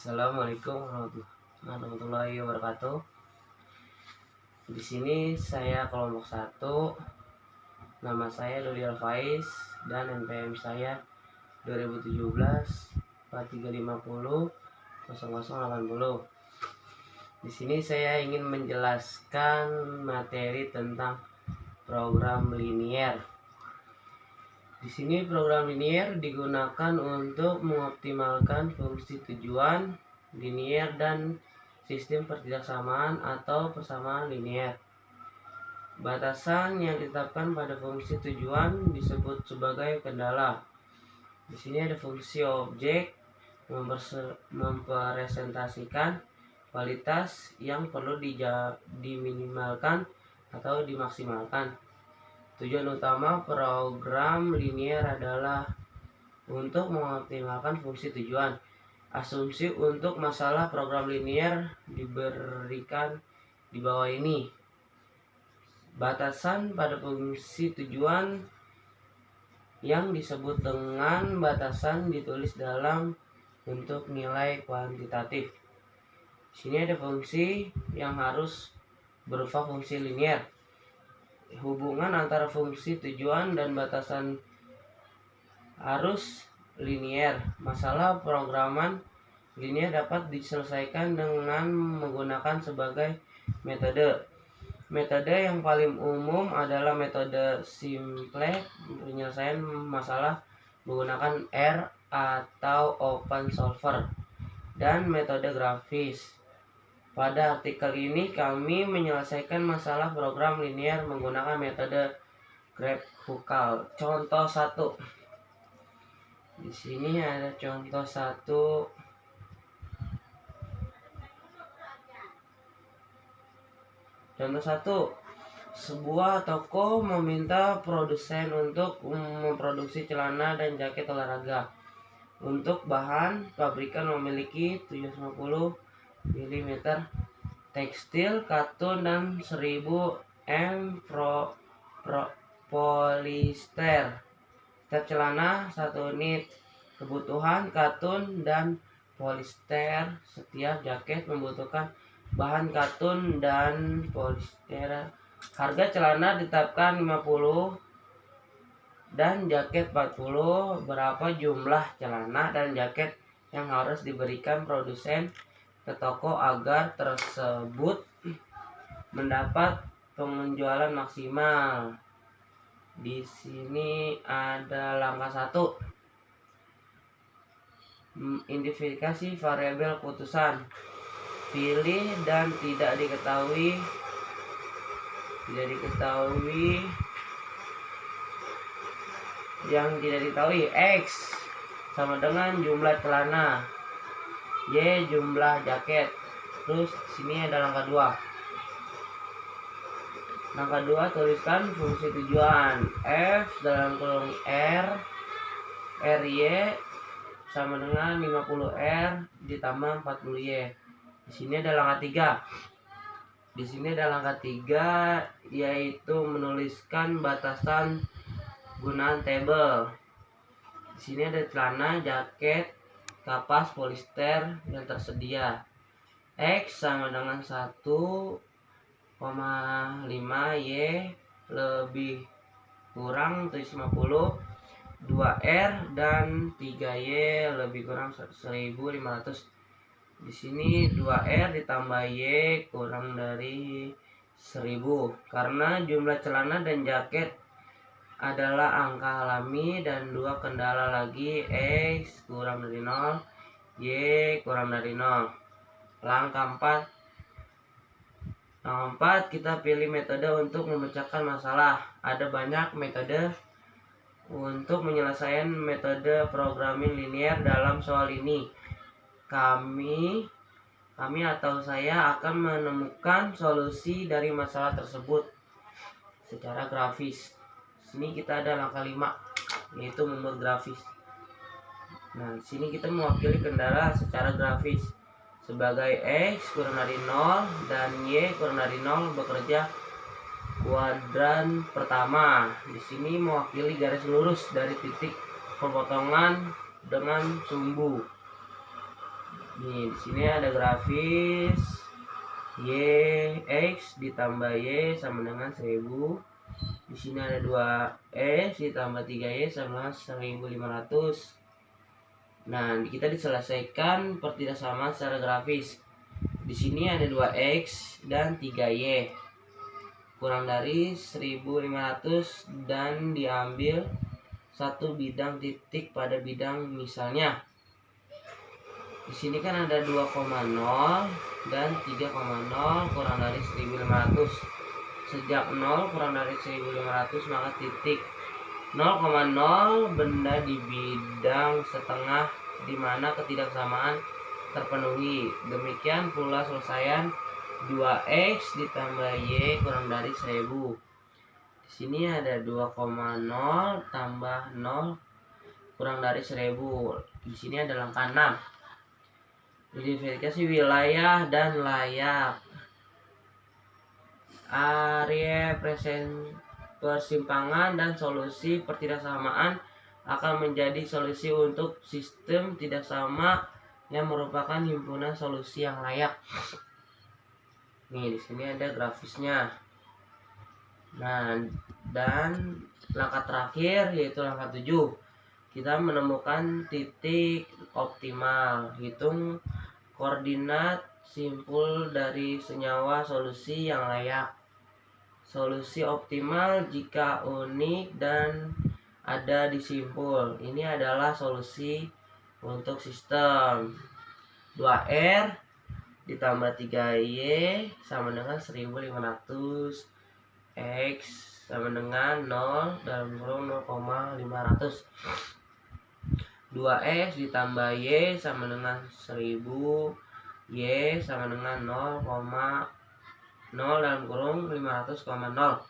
Assalamualaikum warahmatullahi wabarakatuh. Di sini saya kelompok 1. Nama saya Dodi Alfaiz dan NPM saya 2017 4350 0080. Di sini saya ingin menjelaskan materi tentang program linier. Di sini program linier digunakan untuk mengoptimalkan fungsi tujuan linier dan sistem pertidaksamaan atau persamaan linier. Batasan yang ditetapkan pada fungsi tujuan disebut sebagai kendala. Di sini ada fungsi objek mempresentasikan kualitas yang perlu diminimalkan atau dimaksimalkan. Tujuan utama program linier adalah untuk mengoptimalkan fungsi tujuan. Asumsi untuk masalah program linier diberikan di bawah ini. Batasan pada fungsi tujuan yang disebut dengan batasan ditulis dalam bentuk nilai kuantitatif. Di sini ada fungsi yang harus berupa fungsi linier. Hubungan antara fungsi tujuan dan batasan harus linier. Masalah programan linier dapat diselesaikan dengan menggunakan sebagai metode. Metode yang paling umum adalah metode simple penyelesaian masalah menggunakan R atau open solver dan metode grafis. Pada artikel ini kami menyelesaikan masalah program linier menggunakan metode graphical. Contoh 1. Di sini ada contoh 1. Contoh 1. Sebuah toko meminta produsen untuk memproduksi celana dan jaket olahraga. Untuk bahan, pabrikan memiliki 750 mm tekstil, katun, dan 1000 m polister. Setiap celana 1 unit. Kebutuhan katun dan polister. Setiap jaket membutuhkan bahan katun dan polister. Harga celana ditetapkan 50 dan jaket 40. Berapa jumlah celana dan jaket yang harus diberikan produsen ke toko agar tersebut mendapat penjualan maksimal? Di sini ada langkah 1. Identifikasi variabel keputusan. Pilih dan tidak diketahui yang tidak diketahui. X sama dengan jumlah celana, Y jumlah jaket. Terus sini ada langkah 2. Langkah 2, tuliskan fungsi tujuan. F dalam kurung RY sama dengan 50R ditambah 40Y. Di sini ada langkah 3. Yaitu menuliskan batasan gunaan tabel. Di sini ada celana, jaket, kapas, polister yang tersedia. X sama dengan 1,5 Y lebih kurang 750, 2R dan 3Y lebih kurang 1500. Di sini 2R ditambah Y kurang dari 1000 karena jumlah celana dan jaket adalah angka alami dan 2 kendala lagi. X kurang dari 0, Y kurang dari 0. Langkah 4, kita pilih metode untuk memecahkan masalah. Ada banyak metode untuk menyelesaikan metode programming linier dalam soal ini. Kami atau saya akan menemukan solusi dari masalah tersebut secara grafis. Sini kita ada langkah 5, yaitu membuat grafis. Nah, sini kita mewakili kendala secara grafis. Sebagai X kurang dari 0 dan Y kurang dari 0 bekerja kuadran pertama. Di sini mewakili garis lurus dari titik perpotongan dengan sumbu. Nih, di sini ada grafis Y X ditambah Y sama dengan 1000. Di sini ada 2X ditambah 3Y sama 1500. Nah, kita diselesaikan pertidaksamaan secara grafis. Di sini ada 2X dan 3Y kurang dari 1500 dan diambil satu bidang titik pada bidang misalnya. Di sini kan ada 2,0 dan 3,0 kurang dari 1500. Sejak 0 kurang dari 1500 maka titik 0,0 benda di bidang setengah di mana ketidaksamaan terpenuhi. Demikian pula selesaian 2X ditambah Y kurang dari 1000. Di sini ada 2,0 tambah 0 kurang dari 1000. Di sini ada angka 6. Identifikasi wilayah dan layak. Area persimpangan dan solusi pertidaksamaan akan menjadi solusi untuk sistem tidak sama yang merupakan himpunan solusi yang layak. Nih, di sini ada grafisnya. Nah, dan langkah terakhir yaitu langkah 7. Kita menemukan titik optimal. Hitung koordinat simpul dari senyawa solusi yang layak. Solusi optimal jika unik dan ada di simpul. Ini adalah solusi untuk sistem 2R ditambah 3Y sama dengan 1500. X sama dengan 0 dalam kurung 0,500. 2X ditambah Y sama dengan 1000. Y sama dengan 0,0 dalam kurung 500,0.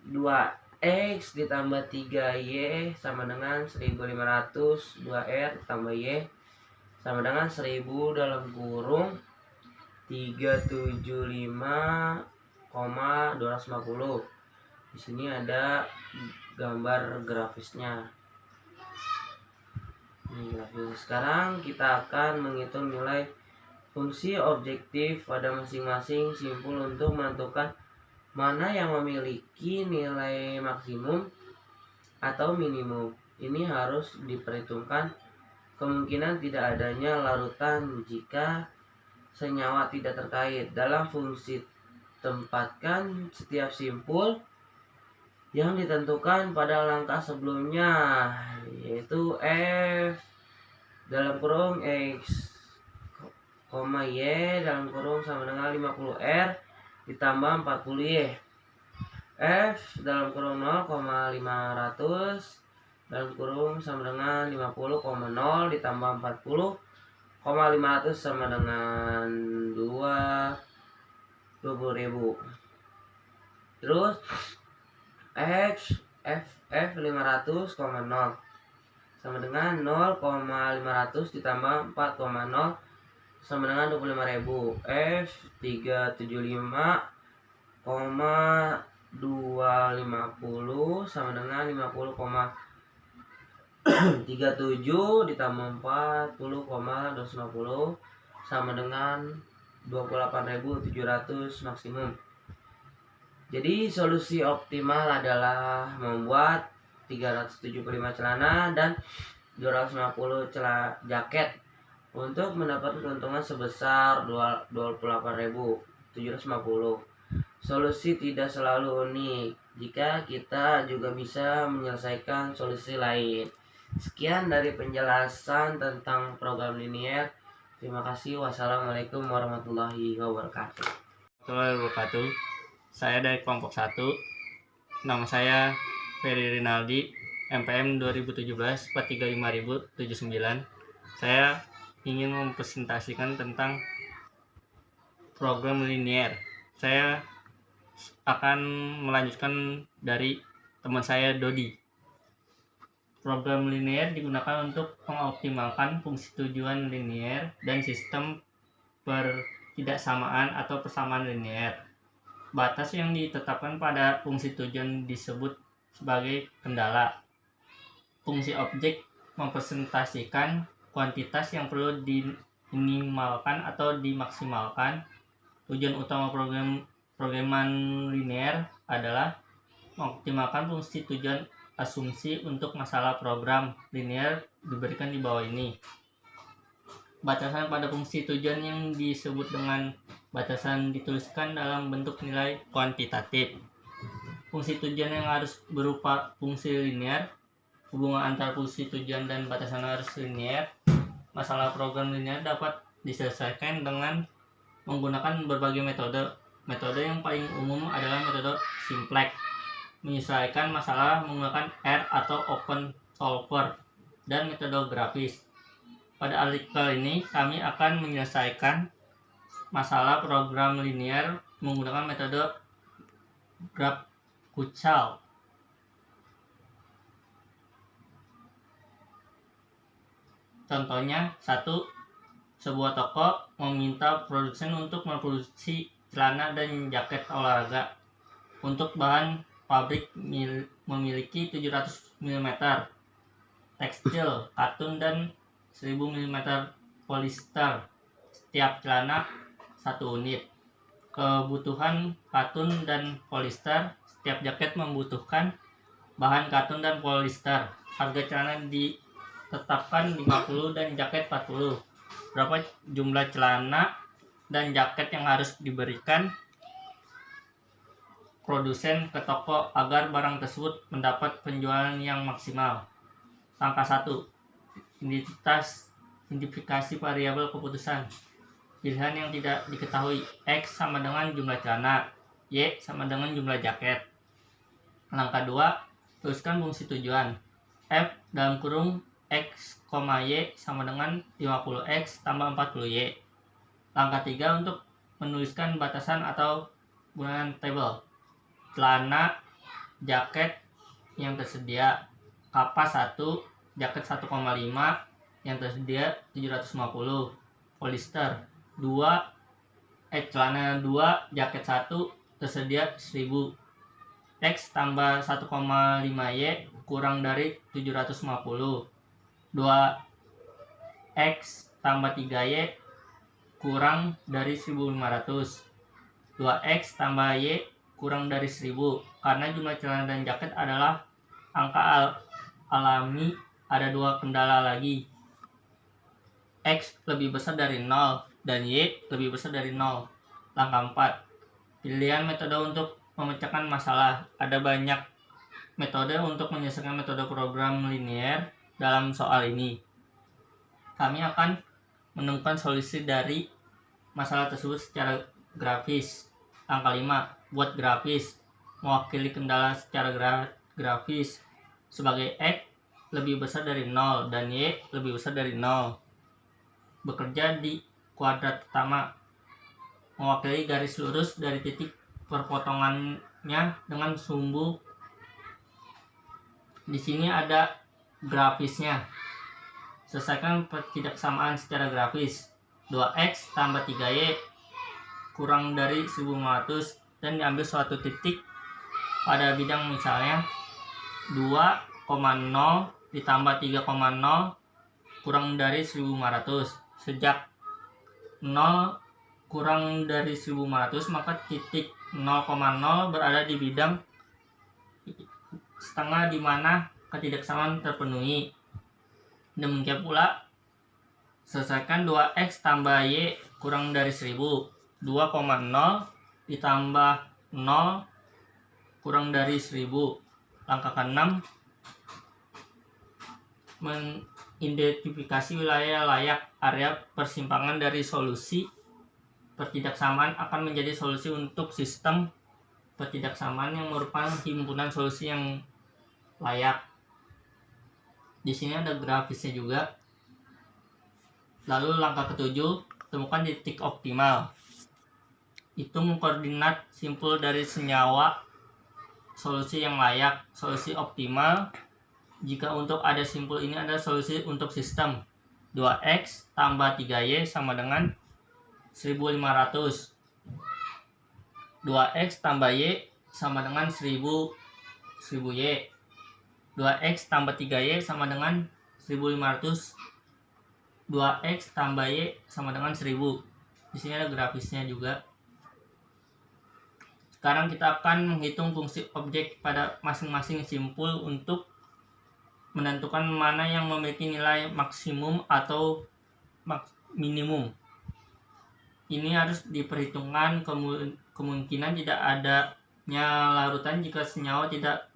2X ditambah 3Y sama dengan 1500. 2R ditambah Y sama dengan 1000 dalam kurung 375,250. Di sini ada gambar grafisnya. Ini grafis. Sekarang kita akan menghitung nilai fungsi objektif pada masing-masing simpul untuk menentukan mana yang memiliki nilai maksimum atau minimum. Ini harus diperhitungkan kemungkinan tidak adanya larutan jika senyawa tidak terkait. Dalam fungsi tempatkan setiap simpul yang ditentukan pada langkah sebelumnya, yaitu F dalam kurung X, Y dalam kurung sama dengan 50R ditambah 40Y. F dalam kurung 0,500 dalam kurung sama dengan 50,0 ditambah 40,500 sama dengan 20.000. Terus F 500,0 sama dengan 0,500 ditambah 4,0 sama dengan 25.000. F 375,250 sama dengan 50,37 ditambah 40,250 sama dengan 28.700 maksimum. Jadi solusi optimal adalah membuat 375 celana dan 250 jaket untuk mendapat keuntungan sebesar 28.750. Solusi tidak selalu unik jika kita juga bisa menyelesaikan solusi lain. Sekian dari penjelasan tentang program linier. Terima kasih. Wassalamualaikum warahmatullahi wabarakatuh. Saya dari kelompok 1. Nama saya Ferry Rinaldi, MPM 2017 435.079. Saya ingin mempresentasikan tentang program linier. Saya akan melanjutkan dari teman saya Dodi. Program linier digunakan untuk mengoptimalkan fungsi tujuan linier dan sistem pertidaksamaan atau persamaan linier. Batas yang ditetapkan pada fungsi tujuan disebut sebagai kendala. Fungsi objek mempresentasikan kuantitas yang perlu diminimalkan atau dimaksimalkan. Tujuan utama programan linear adalah mengoptimalkan fungsi tujuan. Asumsi untuk masalah program linear diberikan di bawah ini. Batasan pada fungsi tujuan yang disebut dengan batasan dituliskan dalam bentuk nilai kuantitatif. Fungsi tujuan yang harus berupa fungsi linear. Hubungan antara fungsi tujuan dan batasan harus linear. Masalah program linear dapat diselesaikan dengan menggunakan berbagai metode. Metode yang paling umum adalah metode simplex, menyelesaikan masalah menggunakan R atau open solver, dan metode grafis. Pada artikel ini kami akan menyelesaikan masalah program linear menggunakan metode GraphQL. Contohnya, 1. Sebuah toko meminta produsen untuk memproduksi celana dan jaket olahraga. Untuk bahan pabrik memiliki 700 mm tekstil, katun, dan 1000 mm polister. Setiap celana 1 unit. Kebutuhan katun dan polister. Setiap jaket membutuhkan bahan katun dan polister. Harga celana ditetapkan 50 dan jaket 40. Berapa jumlah celana dan jaket yang harus diberikan produsen ke toko agar barang tersebut mendapat penjualan yang maksimal. Langkah 1. Identifikasi variabel keputusan. Pilihan yang tidak diketahui. X sama dengan jumlah celana, Y sama dengan jumlah jaket. Langkah 2. Tuliskan fungsi tujuan. F dalam kurung X, Y sama dengan 50X tambah 40Y. Langkah 3. Untuk menuliskan batasan atau gunakan tabel. Celana, jaket yang tersedia, kapas 1, jaket 1,5 yang tersedia 750, polister 2, celana 2, jaket 1 tersedia 1000. X tambah 1,5Y kurang dari 750. 2X tambah 3Y kurang dari 1500. 2X tambah Y kurang dari 1000. Karena jumlah celana dan jaket adalah angka alami, ada 2 kendala lagi. X lebih besar dari 0 dan Y lebih besar dari 0. Langkah 4. Pilihan metode untuk memecahkan masalah. Ada banyak metode untuk menyelesaikan metode program linear dalam soal ini. Kami akan menemukan solusi dari masalah tersebut secara grafis. Angka 5. Buat grafis. Mewakili kendala secara grafis. Sebagai X lebih besar dari 0 dan Y lebih besar dari 0. Bekerja di kuadrat pertama. Mewakili garis lurus dari titik perpotongannya dengan sumbu. Di sini ada grafisnya. Selesaikan ketidaksamaan secara grafis. 2X tambah 3Y kurang dari 1500 dan diambil suatu titik pada bidang, misalnya 2,0 ditambah 3,0 kurang dari 1500. Sejak 0 kurang dari 1500, maka titik 0,0 berada di bidang setengah di mana ketidaksamaan terpenuhi. Demikian pula selesaikan 2X tambah Y kurang dari 1000. 2,0 ditambah 0 kurang dari 1000. Langkah ke-6. Mengidentifikasi wilayah layak. Area persimpangan dari solusi pertidaksamaan akan menjadi solusi untuk sistem pertidaksamaan yang merupakan himpunan solusi yang layak. Di sini ada grafisnya juga. Lalu langkah ke-7, temukan titik optimal. Hitung koordinat simpul dari senyawa solusi yang layak. Solusi optimal jika untuk ada simpul ini ada solusi untuk sistem. 2X tambah 3Y sama dengan 1500. 2X tambah Y sama dengan 1000Y. 2X tambah 3Y sama dengan 1500. 2x tambah y sama dengan 1000. Di sini ada grafisnya juga. Sekarang kita akan menghitung fungsi objek pada masing-masing simpul untuk menentukan mana yang memiliki nilai maksimum atau minimum. Ini harus diperhitungkan kemungkinan tidak adanya larutan jika senyawa tidak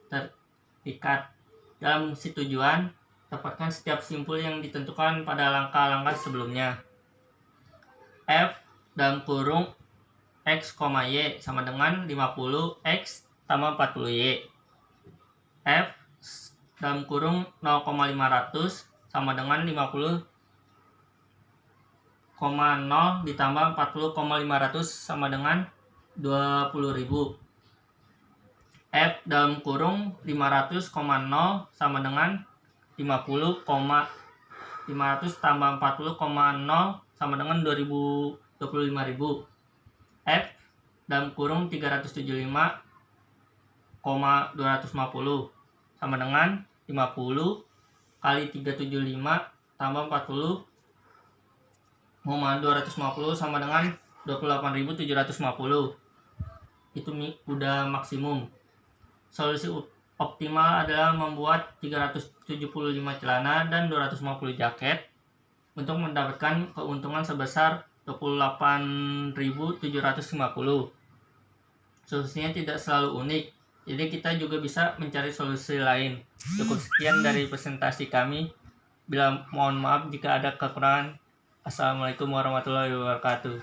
terikat. Dalam si tujuan, dapatkan setiap simpul yang ditentukan pada langkah-langkah sebelumnya. F dalam kurung X, Y sama dengan 50X tambah 40Y. F dalam kurung 0,500 sama dengan 50,0 ditambah 40,500 sama dengan 20.000. F dalam kurung 500,0 sama dengan 50,500 tambah 40,0 sama dengan 25.000. F dalam kurung 375,250 sama dengan 50 kali 375 tambah 40,250 sama dengan 28.750. Itu udah maksimum. Solusi optimal adalah membuat 375 celana dan 250 jaket untuk mendapatkan keuntungan sebesar 28.750. Solusinya tidak selalu unik, jadi kita juga bisa mencari solusi lain. Cukup sekian dari presentasi kami. Mohon maaf jika ada kekurangan. Assalamualaikum warahmatullahi wabarakatuh.